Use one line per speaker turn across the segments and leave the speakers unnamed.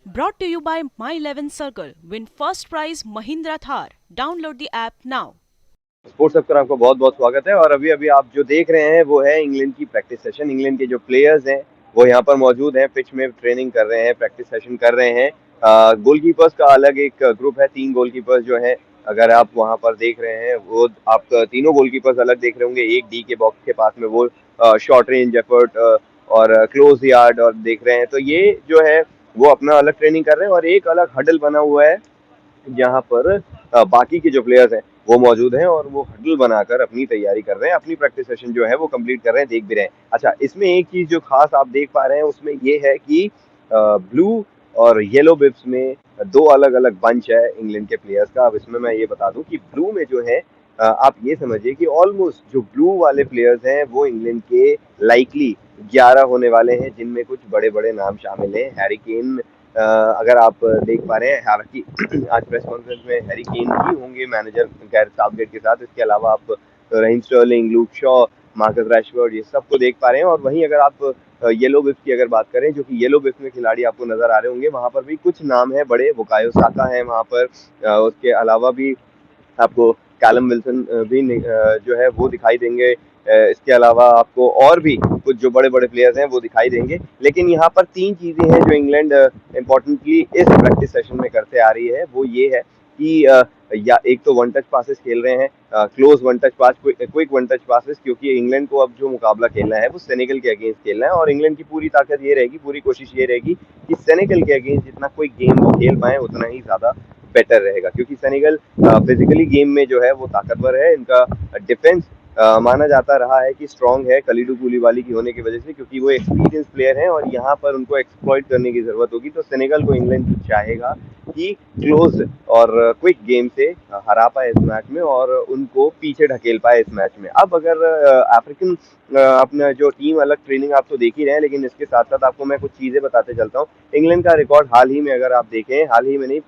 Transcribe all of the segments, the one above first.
Brought to you by My 11 Circle. Win first prize Mahindra Thar. Download the app now.
Sports hub पर आपका बहुत बहुत स्वागत है। और अभी अभी आप जो देख रहे हैं वो है इंग्लैंड की प्रैक्टिस सेशन। इंग्लैंड के जो प्लेयर्स हैं वो यहाँ पर मौजूद हैं, पिच में ट्रेनिंग कर रहे हैं, प्रैक्टिस सेशन कर रहे हैं। गोलकीपर्स का अलग एक ग्रुप है, 3 गोलकीपर्स जो हैं, अगर आप वहाँ पर देख रहे हैं वो आप तीनों गोलकीपर्स अलग देख रहे होंगे। एक डी के बॉक्स के पास में वो शॉर्ट रेंज एफर्ट और क्लोज यार्ड और देख रहे हैं, तो ये जो है वो अपना अलग ट्रेनिंग कर रहे हैं। और एक अलग हडल बना हुआ है जहाँ पर बाकी के जो प्लेयर्स हैं वो मौजूद हैं और वो हडल बनाकर अपनी तैयारी कर रहे हैं, अपनी प्रैक्टिस सेशन जो है वो कंप्लीट कर रहे हैं, देख भी रहे हैं। अच्छा, इसमें एक चीज जो खास आप देख पा रहे हैं उसमें ये है कि ब्लू और येलो बिब्स में दो अलग अलग बंच है इंग्लैंड के प्लेयर्स का। अब इसमें मैं ये बता दूं कि ब्लू में जो है आप ये समझिए कि ऑलमोस्ट जो ब्लू वाले प्लेयर्स हैं वो इंग्लैंड के लाइकली 11 होने वाले हैं, जिनमें कुछ बड़े बड़े नाम शामिल हैं। हैरी केन, अगर आप देख पा रहे हैं, हालांकि आज प्रेस कॉन्फ्रेंस में हैरी केन ही होंगे मैनेजर गैरेथ साउथगेट के साथ। इसके अलावा आप Raheem Sterling, Luke Shaw, Marcus Rashford, ये सबको देख पा रहे हैं। और वहीं अगर आप येलो बिप्स की अगर बात करें, जो कि येलो बिप्स में खिलाड़ी आपको नजर आ रहे होंगे, वहां पर भी कुछ नाम है बड़े। बुकायो साका है वहां पर, उसके अलावा भी आपको कैलम विल्सन भी जो है वो दिखाई देंगे। इसके अलावा आपको और भी कुछ जो बड़े बड़े प्लेयर्स हैं वो दिखाई देंगे। लेकिन यहाँ पर 3 चीजें हैं जो इंग्लैंड इंपॉर्टेंटली इस प्रैक्टिस सेशन में करते आ रही है। वो ये है कि या एक तो वन टच पासेस खेल रहे हैं, क्लोज वन टच पास, क्विक वन टच पासेस, क्योंकि इंग्लैंड को अब जो मुकाबला खेलना है वो सेनेगल के अगेंस्ट खेलना है। और इंग्लैंड की पूरी ताकत ये रहेगी, पूरी कोशिश ये रहेगी कि सेनेगल के अगेंस्ट जितना क्विक गेम वो खेल पाए उतना ही ज्यादा बेटर रहेगा, क्योंकि सेनेगल फिजिकली गेम में जो है वो ताकतवर है। इनका डिफेंस माना जाता रहा है कि स्ट्रांग है, कलीडू कूलीबाली की होने की वजह से, क्योंकि वो एक्सपीरियंस प्लेयर हैं और यहाँ पर उनको एक्सप्लॉइट करने की जरूरत होगी। तो सेनेगल को इंग्लैंड चाहेगा कि क्लोज और क्विक गेम से हरा पाए इस मैच में और उनको पीछे ढकेल पाए इस मैच में। अब अगर अफ्रीकन अपना जो टीम अलग ट्रेनिंग आप तो देख ही रहे हैं, लेकिन इसके साथ साथ आपको मैं कुछ चीजें बताते चलता हूँ। इंग्लैंड का रिकॉर्ड हाल ही में अगर आप देखें, हाल ही में नहीं,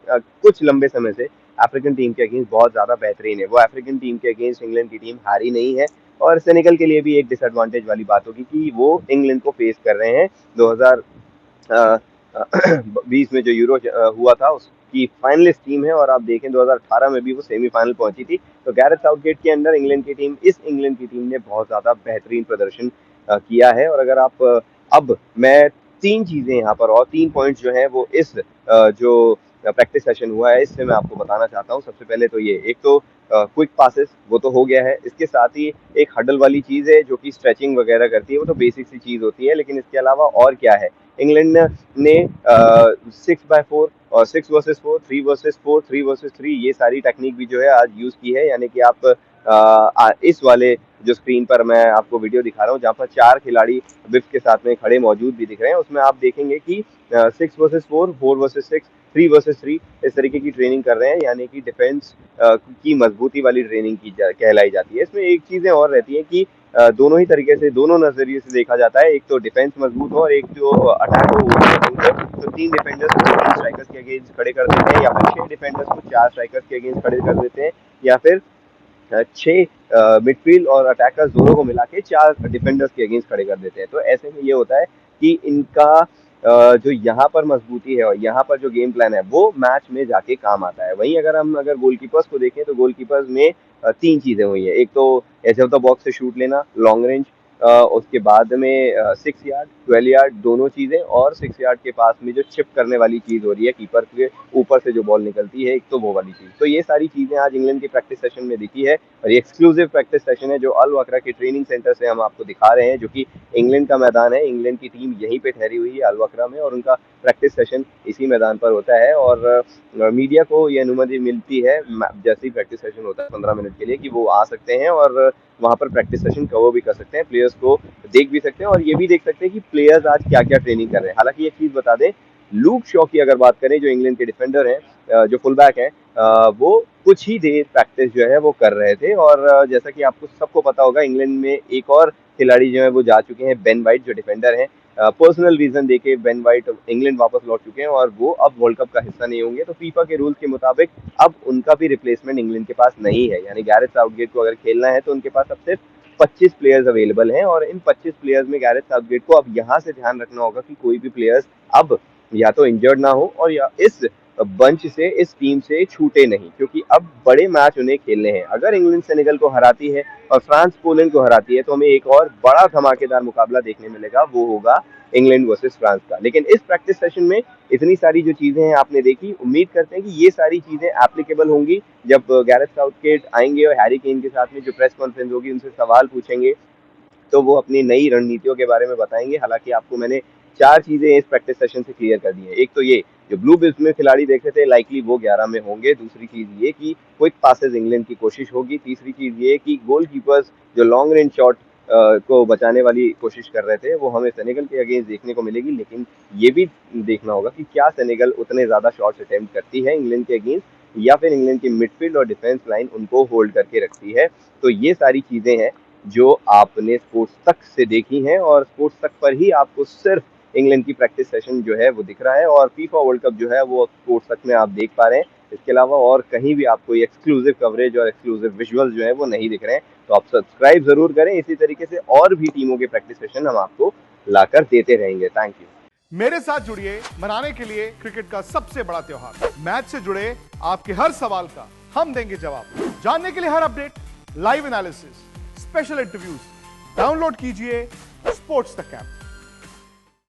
कुछ लंबे समय से अफ्रीकन टीम के अगेंस्ट बहुत ज्यादा बेहतरीन है। वो अफ्रीकन टीम के अगेंस्ट इंग्लैंड की टीम हारी नहीं है। और सेनेगल के लिए भी एक डिसएडवांटेज वाली बात होगी कि वो इंग्लैंड को फेस कर रहे हैं। 2020 में जो यूरो हुआ था उसकी फाइनलिस्ट टीम है, और आप देखें 2018 में भी वो सेमीफाइनल पहुंची थी। तो गैरेथ साउथगेट के अंडर इंग्लैंड की टीम, इस इंग्लैंड की टीम ने बहुत ज्यादा बेहतरीन प्रदर्शन किया है। और अगर आप अब मैं 3 चीजें यहाँ पर और 3 पॉइंट्स जो है वो इस जो प्रैक्टिस सेशन हुआ है इससे मैं आपको बताना चाहता हूँ। सबसे पहले तो ये एक तो क्विक पासेस वो तो हो गया है, इसके साथ ही एक हडल वाली चीज है जो कि स्ट्रेचिंग वगैरह करती है, वो तो बेसिक सी चीज होती है। लेकिन इसके अलावा और क्या है, इंग्लैंड ने 6x4 और 6 वर्सेस 4, 3 वर्सेस 4, 3 वर्सेस 3, ये सारी टेक्निक भी जो है आज यूज की है। यानी कि आप इस वाले जो स्क्रीन पर मैं आपको वीडियो दिखा रहा हूँ, जहाँ पर 4 खिलाड़ी विफ्ट के साथ में खड़े मौजूद भी दिख रहे हैं, उसमें आप देखेंगे कि 6 वर्सेस 4, 4 वर्सेस 6, 3 वर्सेस 3 इस तरीके की ट्रेनिंग कर रहे हैं। यानी कि डिफेंस की मजबूती वाली ट्रेनिंग कहलाई जाती है। इसमें एक चीजें और रहती है कि दोनों ही तरीके से, दोनों नजरिए से देखा जाता है। एक तो डिफेंस मजबूत हो और एक जो अटैक हो वो मजबूत हो। तो 3 डिफेंडर्स को 3 स्ट्राइकर्स के अगेंस्ट खड़े कर देते हैं, या फिर 6 डिफेंडर्स को 4 स्ट्राइकर्स के अगेंस्ट खड़े कर देते हैं, या फिर 6 मिडफील्ड और अटैकर्स दोनों को मिला के 4 डिफेंडर्स के अगेंस्ट खड़े कर देते हैं। तो ऐसे में ये होता है कि इनका जो यहाँ पर मजबूती है और यहाँ पर जो गेम प्लान है वो मैच में जाके काम आता है। वहीं अगर गोलकीपर्स को देखें तो गोलकीपर्स में 3 चीजें हुई है। एक तो एज ऑफ द बॉक्स से शूट लेना, लॉन्ग रेंज, उसके बाद में 6 यार्ड, 12 यार्ड, दोनों चीजें, और 6 यार्ड के पास में जो चिप करने वाली चीज हो रही है, कीपर के ऊपर से जो बॉल निकलती है, एक तो वो वाली चीज। तो ये सारी चीजें आज इंग्लैंड की प्रैक्टिस सेशन में दिखी है। और ये एक्सक्लूसिव प्रैक्टिस सेशन है जो अल वकरा के ट्रेनिंग सेंटर से हम आपको दिखा रहे हैं, जो कि इंग्लैंड का मैदान है। इंग्लैंड की टीम यहीं पे ठहरी हुई है अल वकरा में, और उनका प्रैक्टिस सेशन इसी मैदान पर होता है। और मीडिया को ये अनुमति मिलती है जैसे ही प्रैक्टिस सेशन होता है 15 मिनट के लिए, कि वो आ सकते हैं और वहां पर प्रैक्टिस सेशन कवर भी कर सकते हैं, प्लेयर्स को देख भी सकते हैं और ये भी देख सकते हैं कि प्लेयर्स आज क्या क्या ट्रेनिंग कर रहे हैं। हालांकि एक चीज बता दें, लूक शॉ की अगर बात करें, जो इंग्लैंड के डिफेंडर हैं, जो फुल बैक हैं, वो कुछ ही देर प्रैक्टिस जो है वो कर रहे थे। और जैसा कि आपको सबको पता होगा, इंग्लैंड में एक और खिलाड़ी जो है वो जा चुके हैं, बेन वाइट, जो डिफेंडर हैं। पर्सनल रीजन देके बेन वाइट इंग्लैंड वापस लौट चुके हैं और वो अब वर्ल्ड कप का हिस्सा नहीं होंगे। तो फीफा के रूल्स के मुताबिक अब उनका भी रिप्लेसमेंट इंग्लैंड के पास नहीं है। यानी गैरेथ साउथगेट को अगर खेलना है तो उनके पास अब सिर्फ 25 प्लेयर्स अवेलेबल हैं, और इन 25 प्लेयर्स में गैरेथ साउथगेट को अब यहाँ से ध्यान रखना होगा कि कोई भी प्लेयर्स अब या तो इंजर्ड ना हो और या इस बंच से, इस टीम से छूटे नहीं, क्योंकि अब बड़े मैच उन्हें खेलने हैं। अगर इंग्लैंड सेनेगल को हराती है और फ्रांस पोलैंड को हराती है तो हमें एक और बड़ा धमाकेदार मुकाबला देखने मिलेगा, वो होगा इंग्लैंड वर्सेस फ्रांस का। लेकिन इस प्रैक्टिस सेशन में इतनी सारी जो चीजें हैं आपने देखी, उम्मीद करते हैं कि ये सारी चीजें एप्लीकेबल होंगी जब गैरेथ साउथगेट आएंगे और हैरी केन के साथ में जो प्रेस कॉन्फ्रेंस होगी उनसे सवाल पूछेंगे, तो वो अपनी नई रणनीतियों के बारे में बताएंगे। हालांकि आपको मैंने 4 चीजें इस प्रैक्टिस सेशन से क्लियर कर दी है। एक तो ये, जो ब्लू बिल्स में खिलाड़ी देखे थे लाइकली वो 11 में होंगे। दूसरी चीज ये कि क्विक पासेस इंग्लैंड की कोशिश होगी। तीसरी चीज ये कि गोलकीपर्स जो लॉन्ग रेंज शॉट को बचाने वाली कोशिश कर रहे थे वो हमें सेनेगल के अगेंस्ट देखने को मिलेगी। लेकिन ये भी देखना होगा कि क्या सेनेगल उतने ज्यादा शॉट्स अटेम्प्ट करती है इंग्लैंड के अगेंस्ट, या फिर इंग्लैंड की मिडफील्ड और डिफेंस लाइन उनको होल्ड करके रखती है। तो ये सारी चीजें हैं जो आपने स्पोर्ट्स तक से देखी हैं, और स्पोर्ट्स तक पर ही आपको सिर्फ इंग्लैंड की प्रैक्टिस सेशन जो है वो दिख रहा है, और फीफा वर्ल्ड कप जो है वो स्पोर्ट्स तक में आप देख पा रहे हैं। इसके अलावा और कहीं भी आपको एक्सक्लूसिव कवरेज और एक्सक्लूसिव विजुअल्स जो है वो नहीं दिख रहे हैं। तो आप सब्सक्राइब जरूर करें, इसी तरीके से और भी टीमों के प्रैक्टिस सेशन हम आपको लाकर देते रहेंगे। Thank you.
मेरे साथ जुड़िए मनाने के लिए क्रिकेट का सबसे बड़ा त्योहार। मैच से जुड़े आपके हर सवाल का हम देंगे जवाब। जानने के लिए हर update, live analysis, special interviews, download कीजिए स्पोर्ट्स तक ऐप।